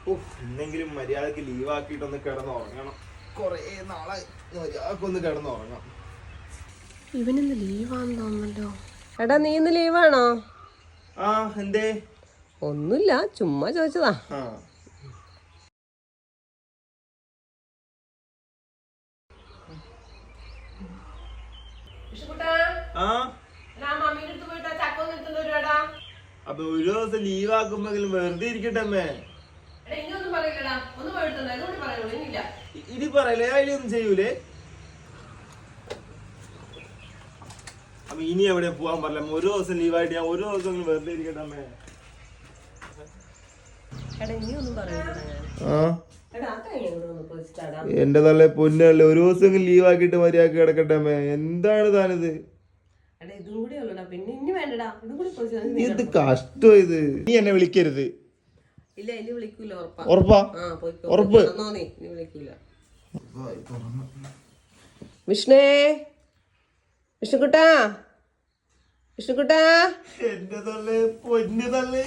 ഇന്നെങ്കിലും മര്യാദക്ക് ലീവാക്കിയിട്ടൊന്ന് കിടന്നുറങ്ങണം. കൊറേ നാളെ മര്യാദക്കൊന്ന് കിടന്നുറങ്ങണം. ഇവനിന്ന് ലീവാന്ന് തോന്നുന്നല്ലോ. എടാ നീ ഇന്ന് ലീവാണോ? ആ എന്തേ? ഒന്നുമില്ല, ചുമ്മാ ചോദിച്ചതാ. അപ്പൊ ഒരു ദിവസം ലീവാക്കുമ്പെങ്കിലും വെറുതെ ഇരിക്കട്ടെ അമ്മേ. ഇനി പറയലേ, അതിലൊന്നും ചെയ്യൂലേ? അപ്പൊ ഇനി എവിടെ പോവാൻ പറയല? ഒരു ദിവസം ലീവായിട്ട് ഞാൻ ഒരു ദിവസം വെറുതെ ഇരിക്കട്ടെ അമ്മേ. എന്റെ നല്ല പൊന്നല്ലേ, ഒരു ദിവസം ലീവാക്കിട്ട് മര്യാദ കിടക്കട്ടെ അമ്മേ. എന്താണ് താനിത്? ഇത് കഷ്ടം. ഇത് നീ എന്നെ വിളിക്കരുത്. ഉറപ്പാ? ഉറപ്പ്? വിഷ്ണേ, വിഷ്ണുക്കുട്ടാ, വിഷ്ണുക്കുട്ടാ. എന്റെ തള്ളേ, പൊന്നു തള്ളേ.